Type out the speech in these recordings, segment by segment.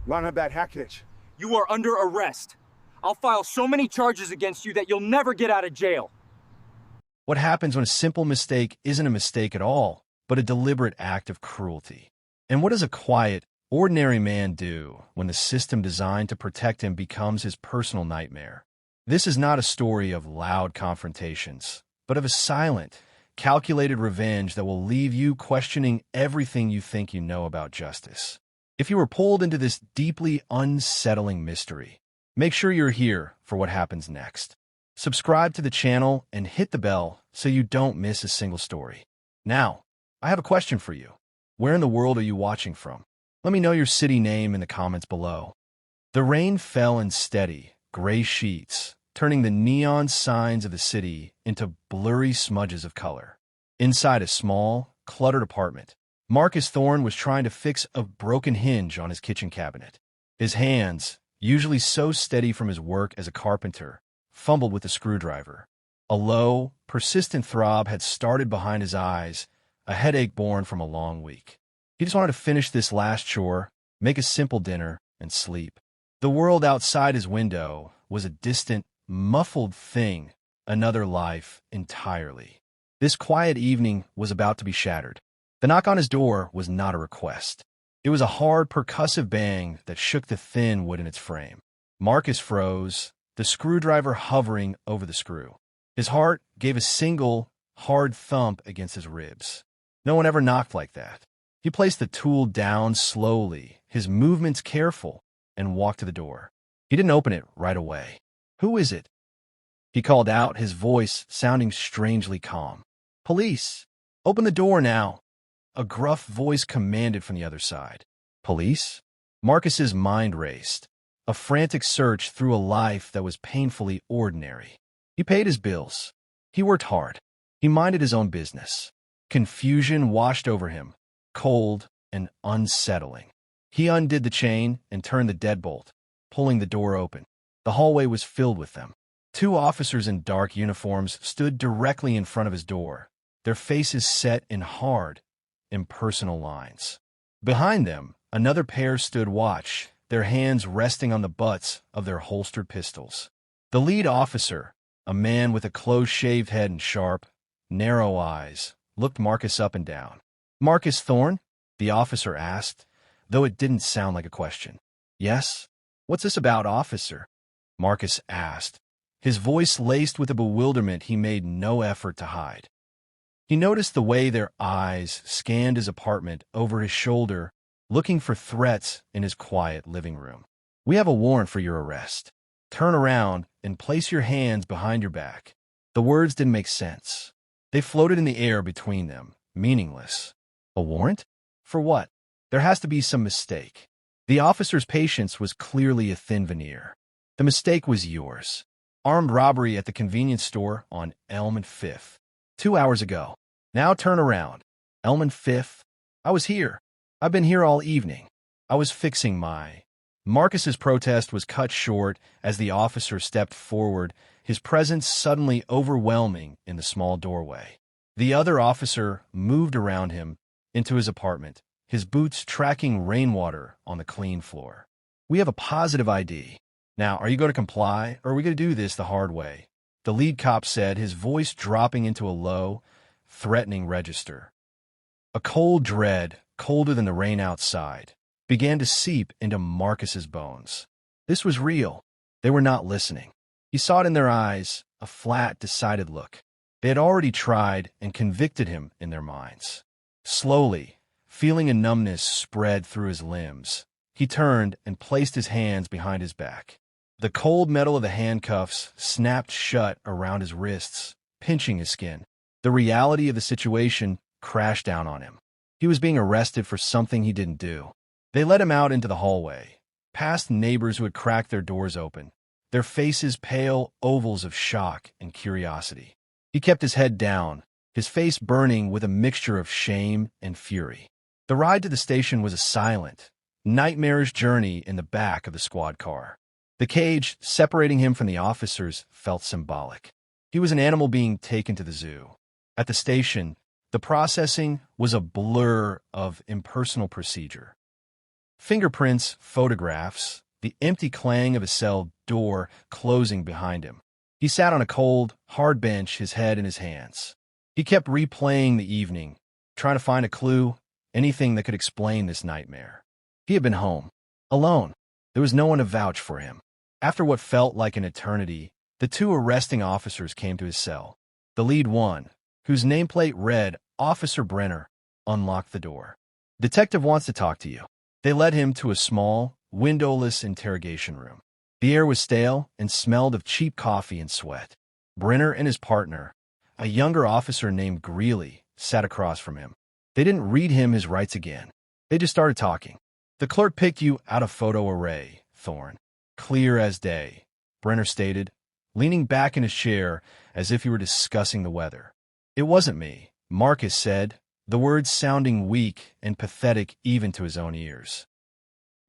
Run that hackage. You are under arrest. I'll file so many charges against you that you'll never get out of jail. What happens when a simple mistake isn't a mistake at all, but a deliberate act of cruelty? And what does a quiet, ordinary man do when the system designed to protect him becomes his personal nightmare? This is not a story of loud confrontations, but of a silent, calculated revenge that will leave you questioning everything you think you know about justice. If you were pulled into this deeply unsettling mystery, make sure you're here for what happens next. Subscribe to the channel and hit the bell so you don't miss a single story. Now, I have a question for you. Where in the world are you watching from? Let me know your city name in the comments below. The rain fell in steady, gray sheets, turning the neon signs of the city into blurry smudges of color. Inside a small, cluttered apartment, Marcus Thorne was trying to fix a broken hinge on his kitchen cabinet. His hands, usually so steady from his work as a carpenter, fumbled with the screwdriver. A low, persistent throb had started behind his eyes, a headache born from a long week. He just wanted to finish this last chore, make a simple dinner, and sleep. The world outside his window was a distant, muffled thing, another life entirely. This quiet evening was about to be shattered. The knock on his door was not a request. It was a hard, percussive bang that shook the thin wood in its frame. Marcus froze, the screwdriver hovering over the screw. His heart gave a single, hard thump against his ribs. No one ever knocked like that. He placed the tool down slowly, his movements careful, and walked to the door. He didn't open it right away. "Who is it?" he called out, his voice sounding strangely calm. "Police! Open the door now!" A gruff voice commanded from the other side. Police? Marcus's mind raced. A frantic search through a life that was painfully ordinary. He paid his bills. He worked hard. He minded his own business. Confusion washed over him, cold and unsettling. He undid the chain and turned the deadbolt, pulling the door open. The hallway was filled with them. 2 officers in dark uniforms stood directly in front of his door, their faces set in hard, impersonal lines. Behind them, another pair stood watch, their hands resting on the butts of their holstered pistols. The lead officer, a man with a close-shaved head and sharp, narrow eyes, looked Marcus up and down. "Marcus Thorne?" the officer asked, though it didn't sound like a question. "Yes? What's this about, officer?" Marcus asked, his voice laced with a bewilderment he made no effort to hide. He noticed the way their eyes scanned his apartment over his shoulder, looking for threats in his quiet living room. "We have a warrant for your arrest. Turn around and place your hands behind your back." The words didn't make sense. They floated in the air between them, meaningless. A warrant? For what? There has to be some mistake. The officer's patience was clearly a thin veneer. The mistake was yours. Armed robbery at the convenience store on Elm and 5th. 2 hours ago. Now turn around. Elm and 5th? I was here. I've been here all evening. I was fixing my... Marcus's protest was cut short as the officer stepped forward, his presence suddenly overwhelming in the small doorway. The other officer moved around him into his apartment, his boots tracking rainwater on the clean floor. "We have a positive ID. Now, are you going to comply, or are we going to do this the hard way?" The lead cop said, his voice dropping into a low, threatening register. A cold dread, colder than the rain outside, began to seep into Marcus's bones. This was real. They were not listening. He saw it in their eyes, a flat, decided look. They had already tried and convicted him in their minds. Slowly, feeling a numbness spread through his limbs, he turned and placed his hands behind his back. The cold metal of the handcuffs snapped shut around his wrists, pinching his skin. The reality of the situation crashed down on him. He was being arrested for something he didn't do. They led him out into the hallway, past neighbors who had cracked their doors open, their faces pale ovals of shock and curiosity. He kept his head down, his face burning with a mixture of shame and fury. The ride to the station was a silent, nightmarish journey in the back of the squad car. The cage separating him from the officers felt symbolic. He was an animal being taken to the zoo. At the station, the processing was a blur of impersonal procedure. Fingerprints, photographs, the empty clang of a cell door closing behind him. He sat on a cold, hard bench, his head in his hands. He kept replaying the evening, trying to find a clue, anything that could explain this nightmare. He had been home, alone. There was no one to vouch for him. After what felt like an eternity, the two arresting officers came to his cell. The lead one, whose nameplate read Officer Brenner, unlocked the door. "Detective wants to talk to you." They led him to a small, windowless interrogation room. The air was stale and smelled of cheap coffee and sweat. Brenner and his partner, a younger officer named Greeley, sat across from him. They didn't read him his rights again. They just started talking. "The clerk picked you out of photo array, Thorne. Clear as day," Brenner stated, leaning back in his chair as if he were discussing the weather. "It wasn't me," Marcus said, the words sounding weak and pathetic even to his own ears.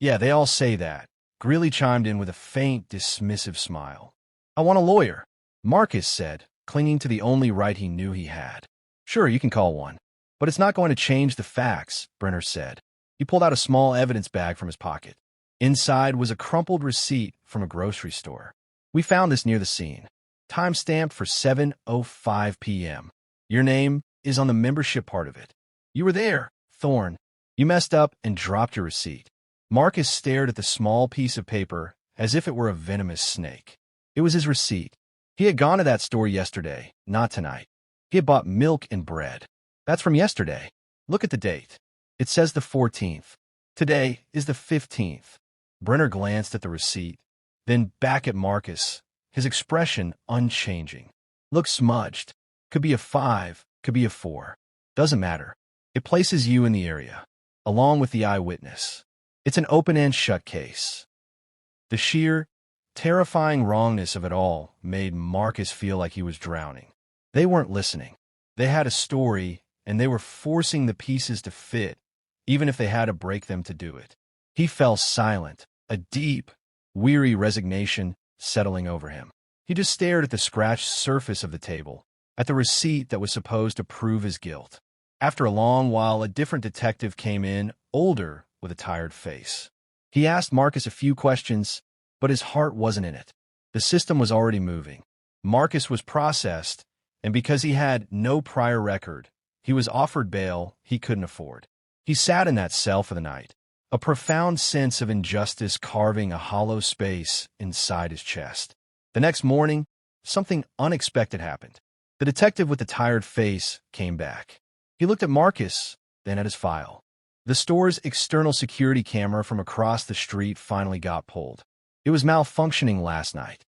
"Yeah, they all say that," Greeley chimed in with a faint, dismissive smile. "I want a lawyer," Marcus said, clinging to the only right he knew he had. "Sure, you can call one. But it's not going to change the facts," Brenner said. He pulled out a small evidence bag from his pocket. Inside was a crumpled receipt from a grocery store. "We found this near the scene. Time-stamped for 7:05 p.m. Your name is on the membership part of it. You were there, Thorne. You messed up and dropped your receipt." Marcus stared at the small piece of paper as if it were a venomous snake. It was his receipt. He had gone to that store yesterday, not tonight. He had bought milk and bread. That's from yesterday. Look at the date. It says the 14th. Today is the 15th. Brenner glanced at the receipt, then back at Marcus, his expression unchanging. "Look smudged. Could be a 5, could be a 4. Doesn't matter. It places you in the area, along with the eyewitness. It's an open and shut case." The sheer, terrifying wrongness of it all made Marcus feel like he was drowning. They weren't listening. They had a story, and they were forcing the pieces to fit, even if they had to break them to do it. He fell silent, a deep, weary resignation settling over him. He just stared at the scratched surface of the table, at the receipt that was supposed to prove his guilt. After a long while, a different detective came in, older, with a tired face. He asked Marcus a few questions, but his heart wasn't in it. The system was already moving. Marcus was processed, and because he had no prior record, he was offered bail he couldn't afford. He sat in that cell for the night, a profound sense of injustice carving a hollow space inside his chest. The next morning, something unexpected happened. The detective with the tired face came back. He looked at Marcus, then at his file. The store's external security camera from across the street finally got pulled. It was malfunctioning last night.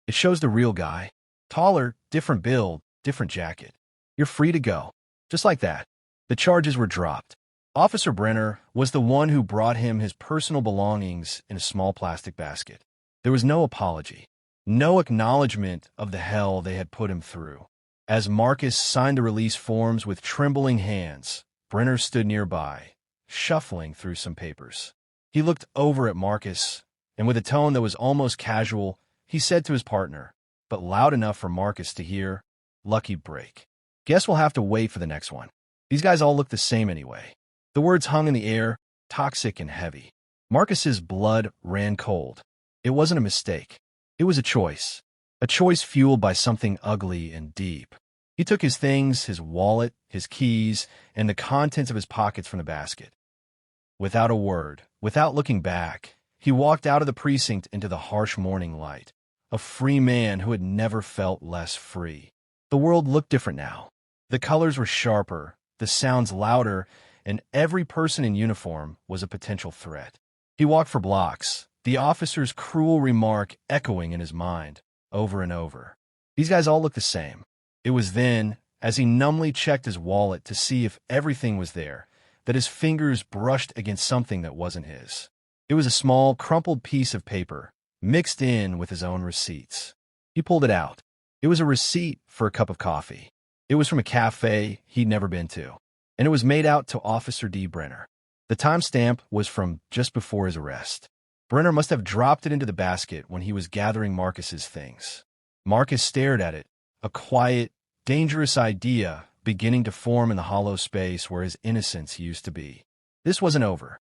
"It shows the real guy. Taller, different build, different jacket. You're free to go." Just like that, the charges were dropped. Officer Brenner was the one who brought him his personal belongings in a small plastic basket. There was no apology, no acknowledgement of the hell they had put him through. As Marcus signed the release forms with trembling hands, Brenner stood nearby, shuffling through some papers. He looked over at Marcus, and with a tone that was almost casual, he said to his partner, but loud enough for Marcus to hear, "Lucky break. Guess we'll have to wait for the next one. These guys all look the same anyway." The words hung in the air, toxic and heavy. Marcus's blood ran cold. It wasn't a mistake. It was a choice fueled by something ugly and deep. He took his things, his wallet, his keys, and the contents of his pockets from the basket. Without a word, without looking back, he walked out of the precinct into the harsh morning light, a free man who had never felt less free. The world looked different now. The colors were sharper, the sounds louder, and every person in uniform was a potential threat. He walked for blocks, the officer's cruel remark echoing in his mind, over and over. These guys all look the same. It was then, as he numbly checked his wallet to see if everything was there, that his fingers brushed against something that wasn't his. It was a small, crumpled piece of paper, mixed in with his own receipts. He pulled it out. It was a receipt for a cup of coffee. It was from a cafe he'd never been to, and it was made out to Officer D. Brenner. The timestamp was from just before his arrest. Brenner must have dropped it into the basket when he was gathering Marcus's things. Marcus stared at it, a quiet, dangerous idea beginning to form in the hollow space where his innocence used to be. This wasn't over.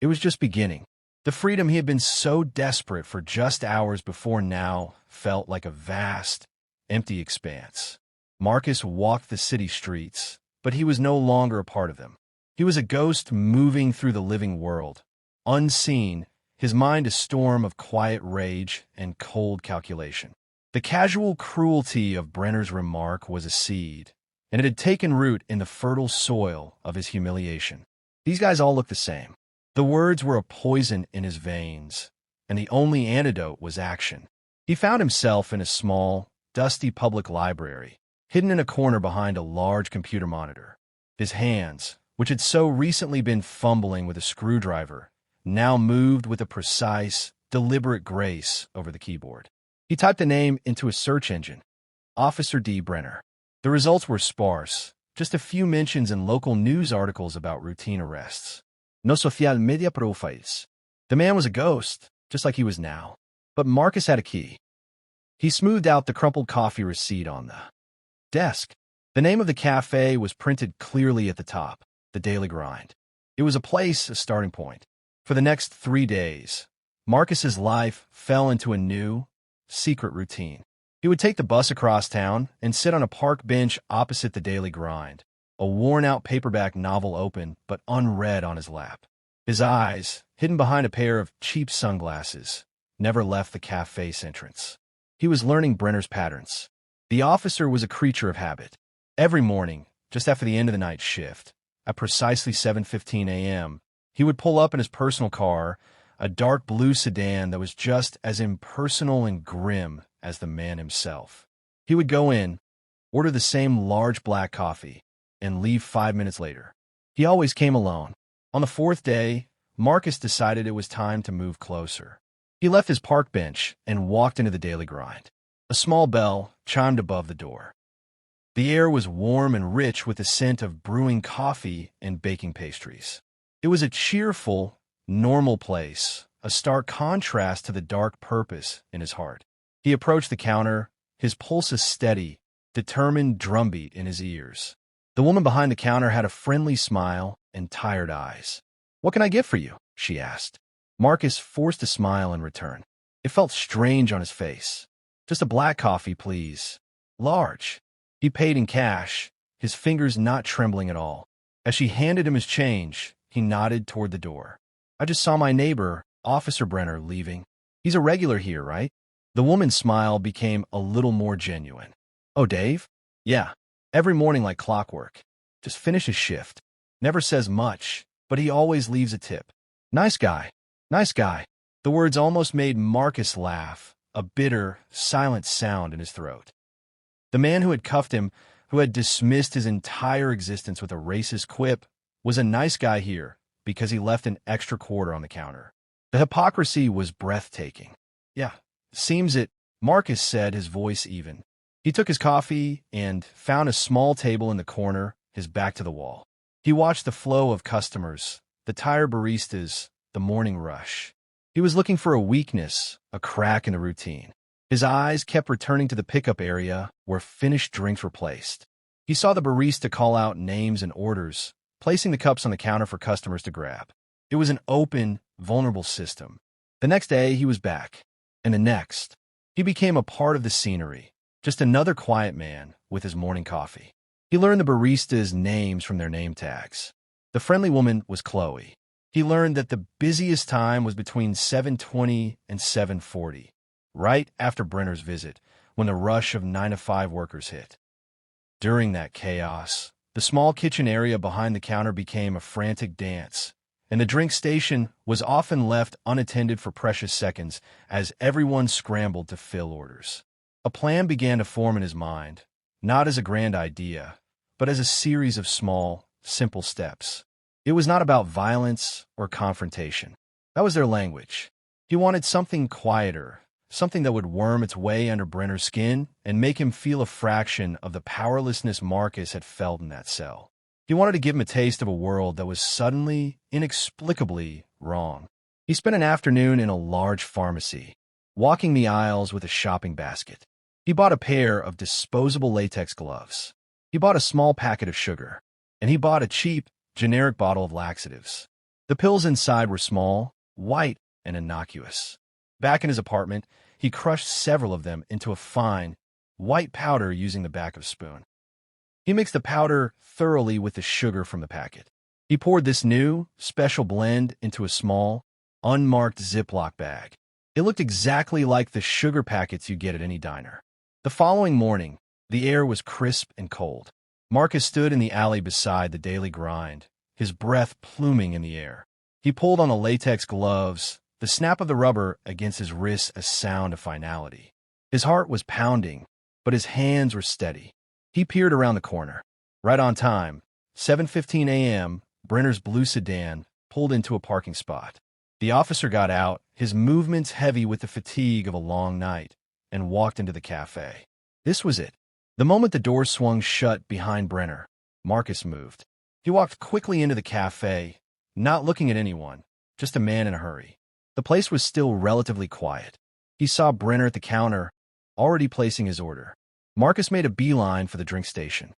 It was just beginning. The freedom he had been so desperate for just hours before now felt like a vast, empty expanse. Marcus walked the city streets, but he was no longer a part of them. He was a ghost moving through the living world, unseen, his mind a storm of quiet rage and cold calculation. The casual cruelty of Brenner's remark was a seed, and it had taken root in the fertile soil of his humiliation. These guys all looked the same. The words were a poison in his veins, and the only antidote was action. He found himself in a small, dusty public library, hidden in a corner behind a large computer monitor. His hands, which had so recently been fumbling with a screwdriver, now moved with a precise, deliberate grace over the keyboard. He typed a name into a search engine, Officer D. Brenner. The results were sparse, just a few mentions in local news articles about routine arrests. No social media profiles. The man was a ghost, just like he was now. But Marcus had a key. He smoothed out the crumpled coffee receipt on the desk. The name of the cafe was printed clearly at the top, The Daily Grind. It was a starting point. For the next 3 days, Marcus's life fell into a new, secret routine. He would take the bus across town and sit on a park bench opposite The Daily Grind, a worn-out paperback novel open but unread on his lap. His eyes, hidden behind a pair of cheap sunglasses, never left the cafe's entrance. He was learning Brenner's patterns. The officer was a creature of habit. Every morning, just after the end of the night shift, at precisely 7:15 a.m., he would pull up in his personal car, a dark blue sedan that was just as impersonal and grim as the man himself. He would go in, order the same large black coffee, and leave 5 minutes later. He always came alone. On the 4th day, Marcus decided it was time to move closer. He left his park bench and walked into the Daily Grind. A small bell chimed above the door. The air was warm and rich with the scent of brewing coffee and baking pastries. It was a cheerful, normal place, a stark contrast to the dark purpose in his heart. He approached the counter, his pulse a steady, determined drumbeat in his ears. The woman behind the counter had a friendly smile and tired eyes. "What can I get for you?" she asked. Marcus forced a smile in return. It felt strange on his face. "Just a black coffee, please. Large." He paid in cash, his fingers not trembling at all. As she handed him his change, he nodded toward the door. "I just saw my neighbor, Officer Brenner, leaving. He's a regular here, right?" The woman's smile became a little more genuine. "Oh, Dave? Yeah. Every morning like clockwork. Just finished his shift. Never says much, but he always leaves a tip. Nice guy. Nice guy." The words almost made Marcus laugh, a bitter, silent sound in his throat. The man who had cuffed him, who had dismissed his entire existence with a racist quip, was a nice guy here because he left an extra quarter on the counter. The hypocrisy was breathtaking. "Yeah, seems it," Marcus said, his voice even. He took his coffee and found a small table in the corner, his back to the wall. He watched the flow of customers, the tired baristas, the morning rush. He was looking for a weakness, a crack in the routine. His eyes kept returning to the pickup area where finished drinks were placed. He saw the barista call out names and orders, placing the cups on the counter for customers to grab. It was an open, vulnerable system. The next day, he was back. And the next. He became a part of the scenery, just another quiet man with his morning coffee. He learned the baristas' names from their name tags. The friendly woman was Chloe. He learned that the busiest time was between 7:20 and 7:40, right after Brenner's visit, when the rush of 9-to-5 workers hit. During that chaos, the small kitchen area behind the counter became a frantic dance, and the drink station was often left unattended for precious seconds as everyone scrambled to fill orders. A plan began to form in his mind, not as a grand idea, but as a series of small, simple steps. It was not about violence or confrontation. That was their language. He wanted something quieter, something that would worm its way under Brenner's skin and make him feel a fraction of the powerlessness Marcus had felt in that cell. He wanted to give him a taste of a world that was suddenly, inexplicably wrong. He spent an afternoon in a large pharmacy, walking the aisles with a shopping basket. He bought a pair of disposable latex gloves. He bought a small packet of sugar. And he bought a cheap, generic bottle of laxatives. The pills inside were small, white, and innocuous. Back in his apartment, he crushed several of them into a fine, white powder using the back of a spoon. He mixed the powder thoroughly with the sugar from the packet. He poured this new, special blend into a small, unmarked Ziploc bag. It looked exactly like the sugar packets you get at any diner. The following morning, the air was crisp and cold. Marcus stood in the alley beside the daily grind, his breath pluming in the air. He pulled on the latex gloves, the snap of the rubber against his wrists a sound of finality. His heart was pounding, but his hands were steady. He peered around the corner. Right on time, 7:15 a.m., Brenner's blue sedan pulled into a parking spot. The officer got out, his movements heavy with the fatigue of a long night, and walked into the cafe. This was it. The moment the door swung shut behind Brenner, Marcus moved. He walked quickly into the cafe, not looking at anyone, just a man in a hurry. The place was still relatively quiet. He saw Brenner at the counter, already placing his order. Marcus made a beeline for the drink station.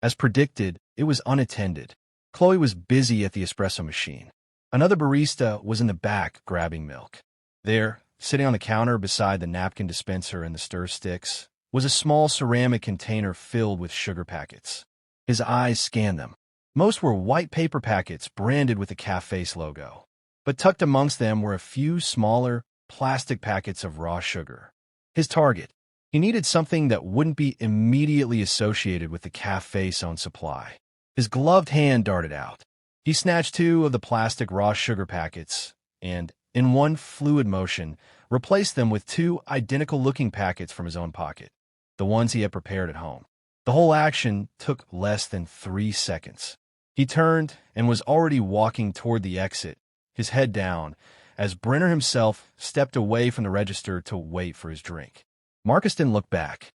As predicted, it was unattended. Chloe was busy at the espresso machine. Another barista was in the back grabbing milk. There, sitting on the counter beside the napkin dispenser and the stir sticks, was a small ceramic container filled with sugar packets. His eyes scanned them. Most were white paper packets branded with the cafe's logo. But tucked amongst them were a few smaller, plastic packets of raw sugar. His target. He needed something that wouldn't be immediately associated with the cafe's own supply. His gloved hand darted out. He snatched 2 of the plastic raw sugar packets and, in one fluid motion, replaced them with 2 identical-looking packets from his own pocket, the ones he had prepared at home. The whole action took less than 3 seconds. He turned and was already walking toward the exit, his head down, as Brenner himself stepped away from the register to wait for his drink. Marcus didn't look back.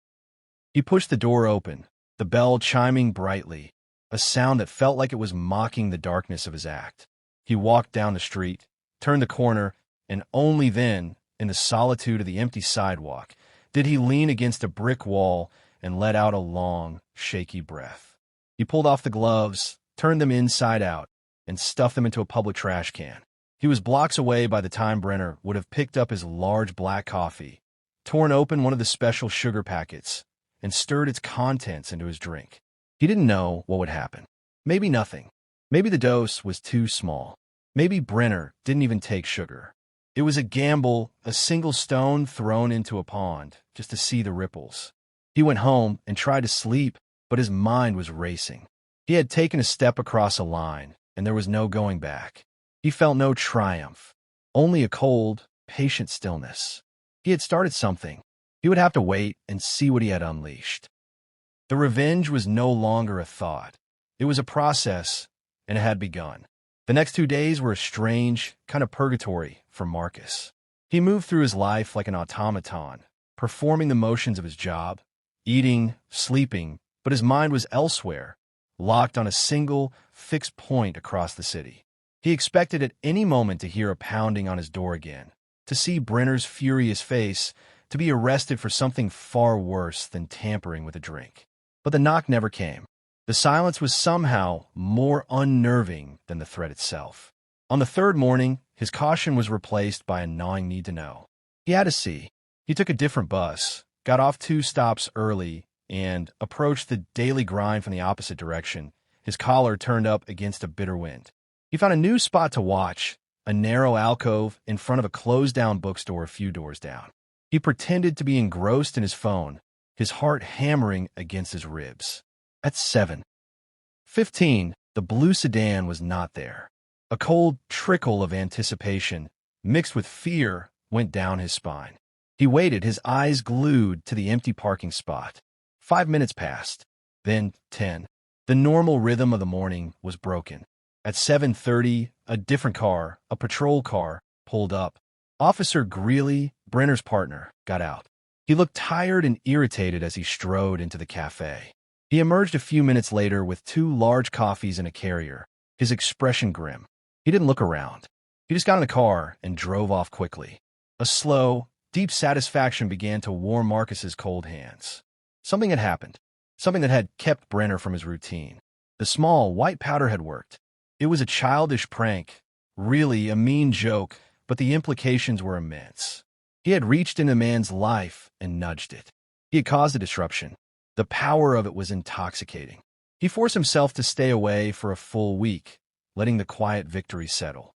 He pushed the door open, the bell chiming brightly, a sound that felt like it was mocking the darkness of his act. He walked down the street, turned the corner, and only then, in the solitude of the empty sidewalk, did he lean against a brick wall and let out a long, shaky breath. He pulled off the gloves, turned them inside out, and stuffed them into a public trash can. He was blocks away by the time Brenner would have picked up his large black coffee, torn open one of the special sugar packets, and stirred its contents into his drink. He didn't know what would happen. Maybe nothing. Maybe the dose was too small. Maybe Brenner didn't even take sugar. It was a gamble, a single stone thrown into a pond, just to see the ripples. He went home and tried to sleep, but his mind was racing. He had taken a step across a line, and there was no going back. He felt no triumph, only a cold, patient stillness. He had started something. He would have to wait and see what he had unleashed. The revenge was no longer a thought. It was a process, and it had begun. The next 2 days were a strange, kind of purgatory for Marcus. He moved through his life like an automaton, performing the motions of his job, eating, sleeping, but his mind was elsewhere, locked on a single, fixed point across the city. He expected at any moment to hear a pounding on his door again, to see Brenner's furious face, to be arrested for something far worse than tampering with a drink. But the knock never came. The silence was somehow more unnerving than the threat itself. On the 3rd morning, his caution was replaced by a gnawing need to know. He had to see. He took a different bus, got off 2 stops early, and approached the daily grind from the opposite direction, his collar turned up against a bitter wind. He found a new spot to watch, a narrow alcove in front of a closed-down bookstore a few doors down. He pretended to be engrossed in his phone, his heart hammering against his ribs. At 7:15, the blue sedan was not there. A cold trickle of anticipation, mixed with fear, went down his spine. He waited, his eyes glued to the empty parking spot. 5 minutes passed, then 10. The normal rhythm of the morning was broken. At 7:30, a different car, a patrol car, pulled up. Officer Greeley, Brenner's partner, got out. He looked tired and irritated as he strode into the cafe. He emerged a few minutes later with 2 large coffees in a carrier, his expression grim. He didn't look around. He just got in the car and drove off quickly. A slow, deep satisfaction began to warm Marcus's cold hands. Something had happened, something that had kept Brenner from his routine. The small, white powder had worked. It was a childish prank, Really a mean joke, but the implications were immense. He had reached into a man's life and nudged it. He had caused a disruption. The power of it was intoxicating. He forced himself to stay away for a full week, letting the quiet victory settle.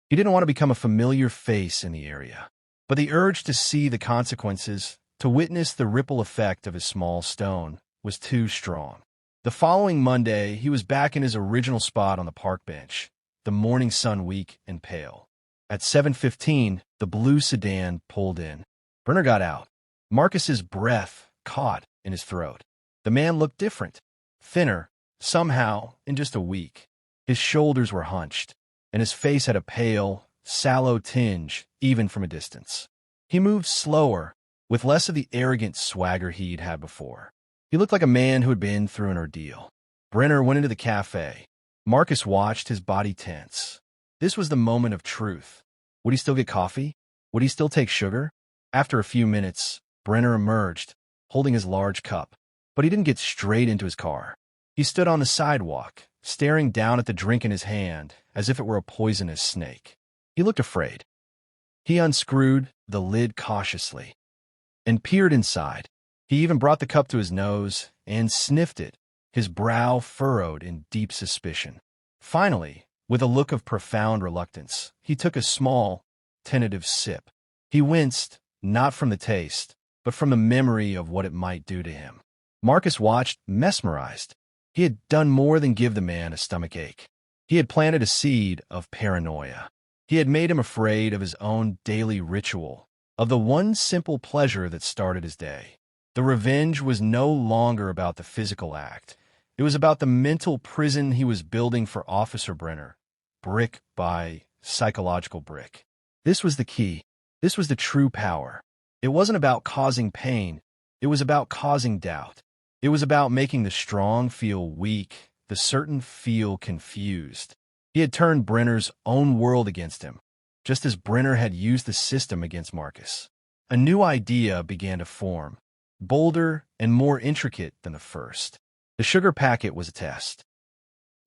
He didn't want to become a familiar face in the area, but the urge to see the consequences, to witness the ripple effect of his small stone, was too strong. The following Monday, he was back in his original spot on the park bench, the morning sun weak and pale. At 7:15, the blue sedan pulled in. Brenner got out. Marcus's breath caught in his throat. The man looked different, thinner, somehow, in just a week. His shoulders were hunched, and his face had a pale, sallow tinge, even from a distance. He moved slower, with less of the arrogant swagger he'd had before. He looked like a man who had been through an ordeal. Brenner went into the cafe. Marcus watched, his body tense. This was the moment of truth. Would he still get coffee? Would he still take sugar? After a few minutes, Brenner emerged, holding his large cup. But he didn't get straight into his car. He stood on the sidewalk, staring down at the drink in his hand as if it were a poisonous snake. He looked afraid. He unscrewed the lid cautiously and peered inside. He even brought the cup to his nose and sniffed it, his brow furrowed in deep suspicion. Finally, with a look of profound reluctance, he took a small, tentative sip. He winced, not from the taste, but from the memory of what it might do to him. Marcus watched, mesmerized. He had done more than give the man a stomachache. He had planted a seed of paranoia. He had made him afraid of his own daily ritual, of the one simple pleasure that started his day. The revenge was no longer about the physical act. It was about the mental prison he was building for Officer Brenner, brick by psychological brick. This was the key. This was the true power. It wasn't about causing pain. It was about causing doubt. It was about making the strong feel weak, the certain feel confused. He had turned Brenner's own world against him, just as Brenner had used the system against Marcus. A new idea began to form, bolder and more intricate than the first. The sugar packet was a test.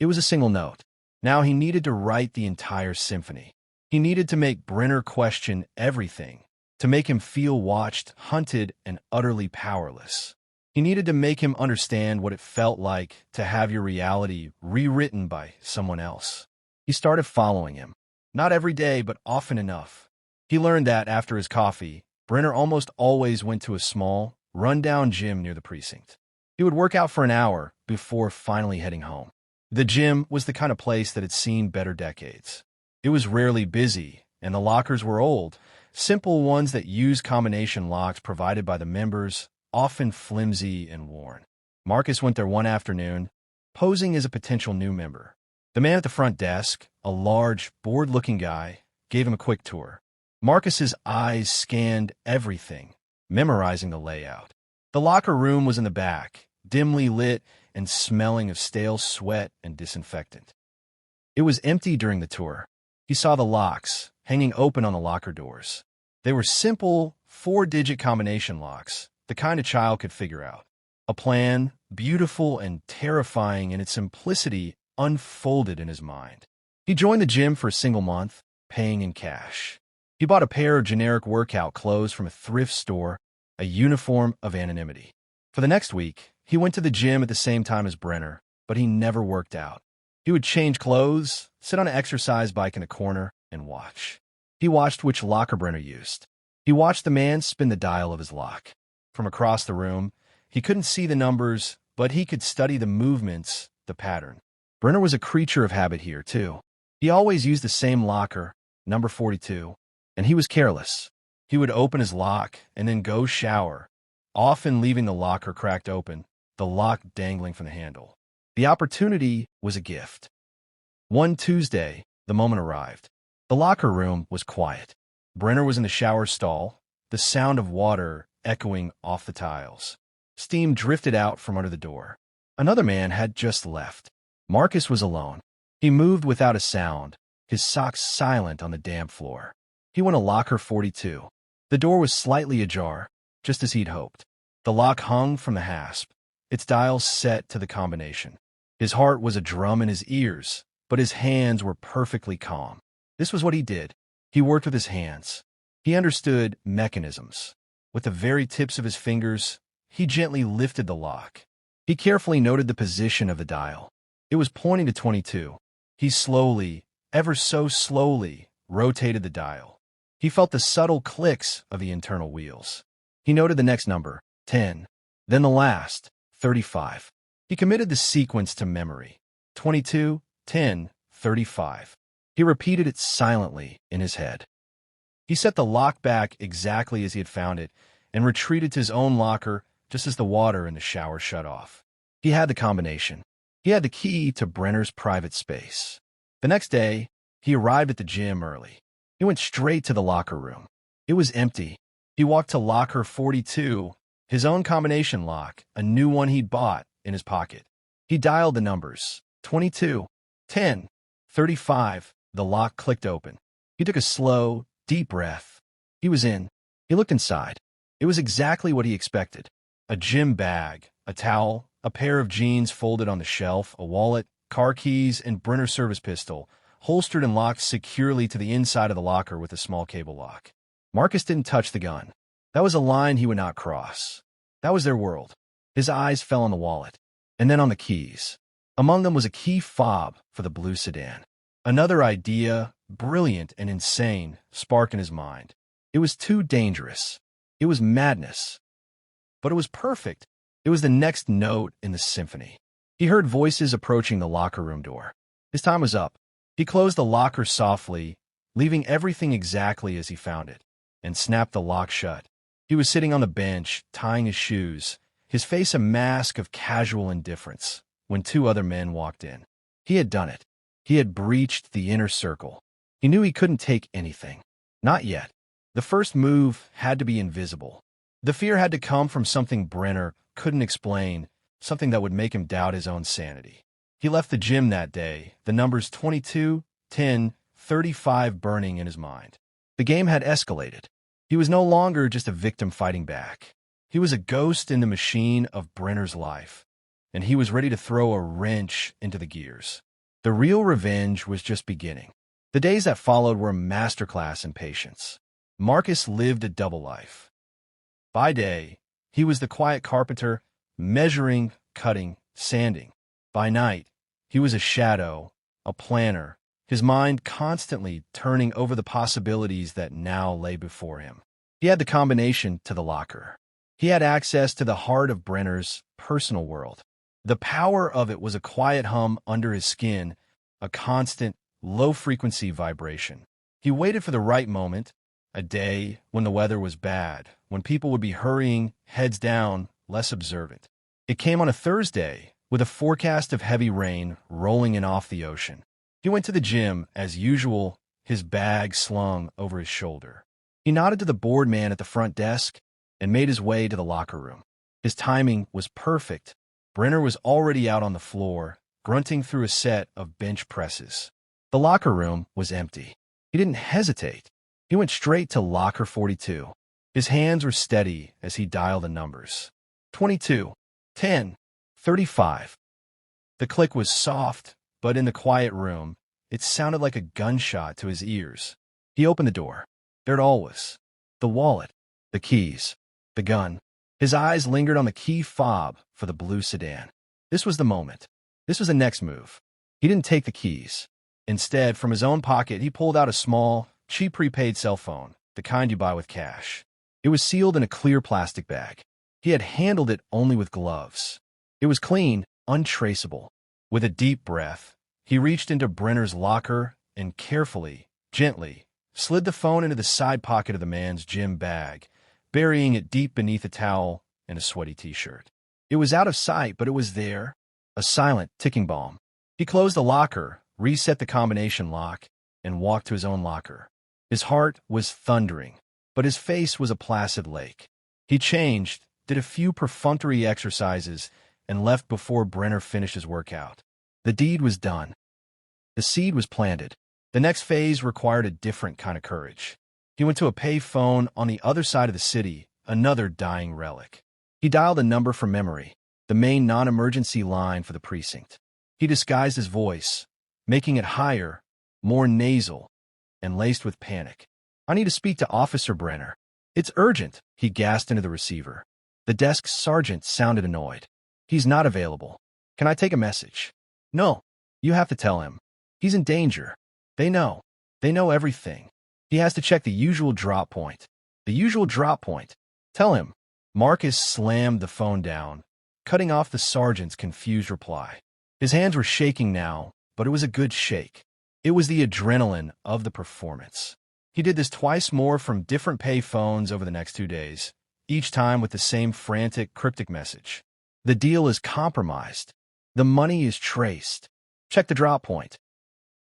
It was a single note. Now he needed to write the entire symphony. He needed to make Brenner question everything, to make him feel watched, hunted, and utterly powerless. He needed to make him understand what it felt like to have your reality rewritten by someone else. He started following him. Not every day, but often enough. He learned that after his coffee, Brenner almost always went to a small, run-down gym near the precinct. He would work out for an hour before finally heading home. The gym was the kind of place that had seen better decades. It was rarely busy, and the lockers were old, simple ones that used combination locks provided by the members, often flimsy and worn. Marcus went there one afternoon, posing as a potential new member. The man at the front desk, a large, bored-looking guy, gave him a quick tour. Marcus's eyes scanned everything, memorizing the layout. The locker room was in the back, dimly lit and smelling of stale sweat and disinfectant. It was empty during the tour. He saw the locks, hanging open on the locker doors. They were simple, 4-digit combination locks, the kind a child could figure out. A plan, beautiful and terrifying in its simplicity, unfolded in his mind. He joined the gym for a single month, paying in cash. He bought a pair of generic workout clothes from a thrift store, a uniform of anonymity. For the next week, he went to the gym at the same time as Brenner, but he never worked out. He would change clothes, sit on an exercise bike in a corner, and watch. He watched which locker Brenner used. He watched the man spin the dial of his lock. From across the room, he couldn't see the numbers, but he could study the movements, the pattern. Brenner was a creature of habit here, too. He always used the same locker, number 42, and he was careless. He would open his lock and then go shower, often leaving the locker cracked open, the lock dangling from the handle. The opportunity was a gift. One Tuesday, the moment arrived. The locker room was quiet. Brenner was in the shower stall, the sound of water echoing off the tiles. Steam drifted out from under the door. Another man had just left. Marcus was alone. He moved without a sound, his socks silent on the damp floor. He went to locker 42. The door was slightly ajar, just as he'd hoped. The lock hung from the hasp, its dials set to the combination. His heart was a drum in his ears, but his hands were perfectly calm. This was what he did. He worked with his hands. He understood mechanisms. With the very tips of his fingers, he gently lifted the lock. He carefully noted the position of the dial. It was pointing to 22. He slowly, ever so slowly, rotated the dial. He felt the subtle clicks of the internal wheels. He noted the next number, 10. Then the last, 35. He committed the sequence to memory. 22, 10, 35. He repeated it silently in his head. He set the lock back exactly as he had found it and retreated to his own locker just as the water in the shower shut off. He had the combination. He had the key to Brenner's private space. The next day, he arrived at the gym early. He went straight to the locker room. It was empty. He walked to locker 42, his own combination lock, a new one he'd bought, in his pocket. He dialed the numbers, 22, 10, 35. The lock clicked open. He took a slow, deep breath. He was in. He looked inside. It was exactly what he expected. A gym bag, a towel, a pair of jeans folded on the shelf, a wallet, car keys, and Brenner service pistol, holstered and locked securely to the inside of the locker with a small cable lock. Marcus didn't touch the gun. That was a line he would not cross. That was their world. His eyes fell on the wallet, and then on the keys. Among them was a key fob for the blue sedan. Another idea, brilliant and insane, sparked in his mind. It was too dangerous. It was madness. But it was perfect. It was the next note in the symphony. He heard voices approaching the locker room door. His time was up. He closed the locker softly, leaving everything exactly as he found it, and snapped the lock shut. He was sitting on the bench, tying his shoes, his face a mask of casual indifference, when two other men walked in. He had done it. He had breached the inner circle. He knew he couldn't take anything. Not yet. The first move had to be invisible. The fear had to come from something Brenner couldn't explain, something that would make him doubt his own sanity. He left the gym that day, the numbers 22, 10, 35 burning in his mind. The game had escalated. He was no longer just a victim fighting back. He was a ghost in the machine of Brenner's life, and he was ready to throw a wrench into the gears. The real revenge was just beginning. The days that followed were a masterclass in patience. Marcus lived a double life. By day, he was the quiet carpenter, measuring, cutting, sanding. By night, he was a shadow, a planner, his mind constantly turning over the possibilities that now lay before him. He had the combination to the locker. He had access to the heart of Brenner's personal world. The power of it was a quiet hum under his skin, a constant, low-frequency vibration. He waited for the right moment, a day when the weather was bad, when people would be hurrying, heads down, less observant. It came on a Thursday, with a forecast of heavy rain rolling in off the ocean. He went to the gym, as usual, his bag slung over his shoulder. He nodded to the board man at the front desk and made his way to the locker room. His timing was perfect. Brenner was already out on the floor, grunting through a set of bench presses. The locker room was empty. He didn't hesitate. He went straight to locker 42. His hands were steady as he dialed the numbers. 22, 10, 35. The click was soft, but in the quiet room, it sounded like a gunshot to his ears. He opened the door. There it all was. The wallet, the keys, the gun. His eyes lingered on the key fob for the blue sedan. This was the moment. This was the next move. He didn't take the keys. Instead, from his own pocket, he pulled out a small, cheap prepaid cell phone, the kind you buy with cash. It was sealed in a clear plastic bag. He had handled it only with gloves. It was clean, untraceable. With a deep breath, he reached into Brenner's locker and carefully, gently, slid the phone into the side pocket of the man's gym bag, burying it deep beneath a towel and a sweaty t-shirt. It was out of sight, but it was there, a silent, ticking bomb. He closed the locker, reset the combination lock, and walked to his own locker. His heart was thundering, but his face was a placid lake. He changed, did a few perfunctory exercises, and left before Brenner finished his workout. The deed was done. The seed was planted. The next phase required a different kind of courage. He went to a pay phone on the other side of the city, another dying relic. He dialed a number from memory, the main non-emergency line for the precinct. He disguised his voice, making it higher, more nasal, and laced with panic. "I need to speak to Officer Brenner." "It's urgent," he gasped into the receiver. The desk sergeant sounded annoyed. "He's not available. Can I take a message?" "No. You have to tell him. He's in danger. They know. They know everything. He has to check the usual drop point." "The usual drop point? Tell him." Marcus slammed the phone down, cutting off the sergeant's confused reply. His hands were shaking now, but it was a good shake. It was the adrenaline of the performance. He did this twice more from different pay phones over the next 2 days, each time with the same frantic, cryptic message. "The deal is compromised. The money is traced. Check the drop point."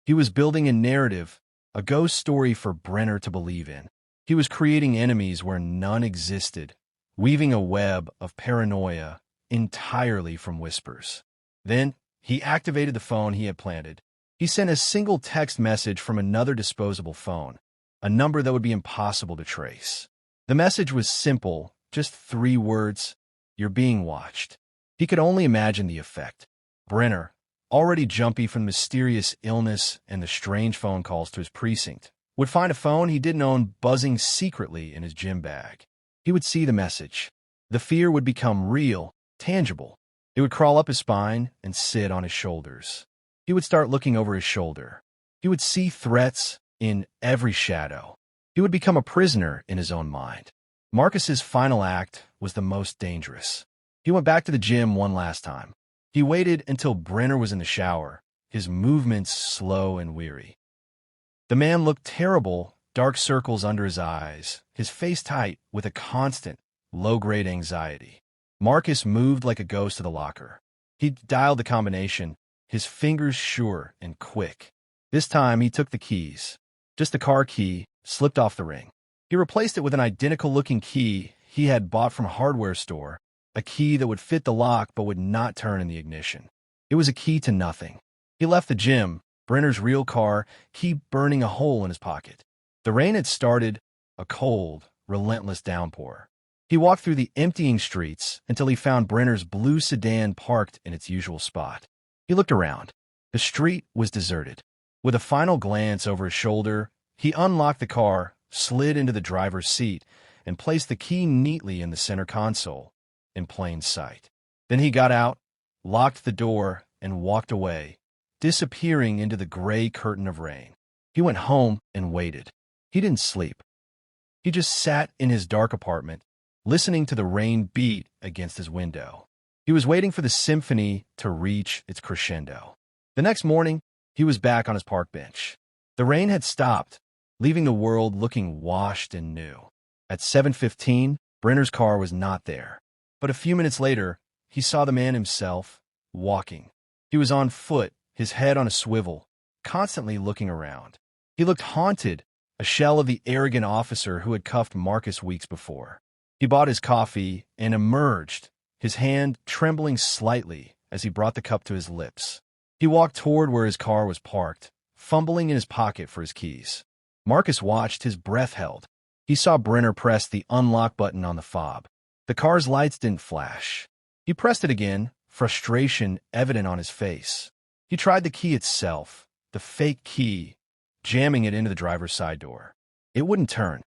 He was building a narrative, a ghost story for Brenner to believe in. He was creating enemies where none existed, weaving a web of paranoia entirely from whispers. Then, he activated the phone he had planted. He sent a single text message from another disposable phone, a number that would be impossible to trace. The message was simple, just 3 words: "You're being watched." He could only imagine the effect. Brenner, already jumpy from the mysterious illness and the strange phone calls to his precinct, would find a phone he didn't own buzzing secretly in his gym bag. He would see the message. The fear would become real, tangible. It would crawl up his spine and sit on his shoulders. He would start looking over his shoulder. He would see threats in every shadow. He would become a prisoner in his own mind. Marcus's final act was the most dangerous. He went back to the gym one last time. He waited until Brenner was in the shower, his movements slow and weary. The man looked terrible, dark circles under his eyes, his face tight with a constant, low-grade anxiety. Marcus moved like a ghost to the locker. He dialed the combination, his fingers sure and quick. This time he took the keys. Just the car key slipped off the ring. He replaced it with an identical-looking key he had bought from a hardware store, a key that would fit the lock but would not turn in the ignition. It was a key to nothing. He left the gym, Brenner's real car, key burning a hole in his pocket. The rain had started, a cold, relentless downpour. He walked through the emptying streets until he found Brenner's blue sedan parked in its usual spot. He looked around. The street was deserted. With a final glance over his shoulder, he unlocked the car, slid into the driver's seat, and placed the key neatly in the center console, in plain sight. Then he got out, locked the door, and walked away, disappearing into the gray curtain of rain. He went home and waited. He didn't sleep. He just sat in his dark apartment, listening to the rain beat against his window. He was waiting for the symphony to reach its crescendo. The next morning, he was back on his park bench. The rain had stopped, leaving the world looking washed and new. At 7:15, Brenner's car was not there. But a few minutes later, he saw the man himself, walking. He was on foot, his head on a swivel, constantly looking around. He looked haunted, a shell of the arrogant officer who had cuffed Marcus weeks before. He bought his coffee and emerged, his hand trembling slightly as he brought the cup to his lips. He walked toward where his car was parked, fumbling in his pocket for his keys. Marcus watched, his breath held. He saw Brenner press the unlock button on the fob. The car's lights didn't flash. He pressed it again, frustration evident on his face. He tried the key itself, the fake key, jamming it into the driver's side door. It wouldn't turn.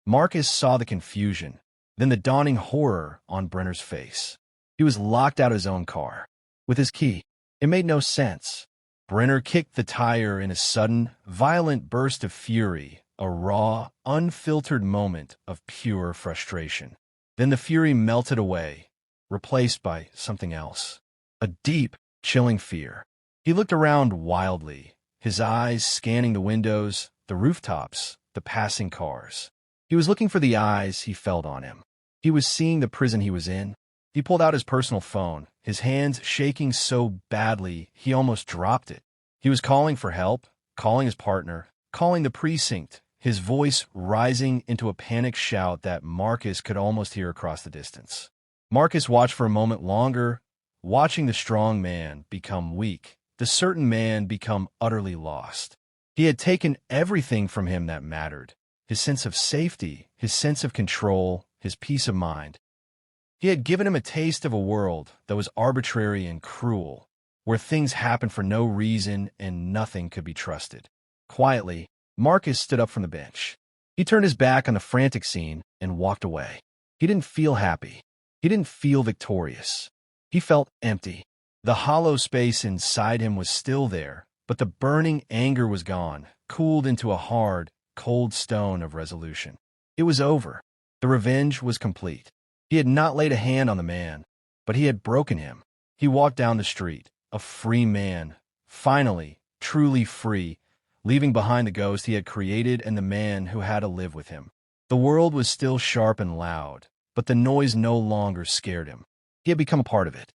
Marcus saw the confusion, then the dawning horror on Brenner's face. He was locked out of his own car. With his key. It made no sense. Brenner kicked the tire in a sudden, violent burst of fury, a raw, unfiltered moment of pure frustration. Then the fury melted away, replaced by something else. A deep, chilling fear. He looked around wildly, his eyes scanning the windows, the rooftops, the passing cars. He was looking for the eyes he felt on him. He was seeing the prison he was in. He pulled out his personal phone, his hands shaking so badly he almost dropped it. He was calling for help, calling his partner, calling the precinct, his voice rising into a panicked shout that Marcus could almost hear across the distance. Marcus watched for a moment longer, watching the strong man become weak, the certain man become utterly lost. He had taken everything from him that mattered, his sense of safety, his sense of control, his peace of mind. He had given him a taste of a world that was arbitrary and cruel, where things happened for no reason and nothing could be trusted. Quietly, Marcus stood up from the bench. He turned his back on the frantic scene and walked away. He didn't feel happy. He didn't feel victorious. He felt empty. The hollow space inside him was still there, but the burning anger was gone, cooled into a hard, cold stone of resolution. It was over. The revenge was complete. He had not laid a hand on the man, but he had broken him. He walked down the street, a free man, finally, truly free, leaving behind the ghost he had created and the man who had to live with him. The world was still sharp and loud, but the noise no longer scared him. He had become a part of it.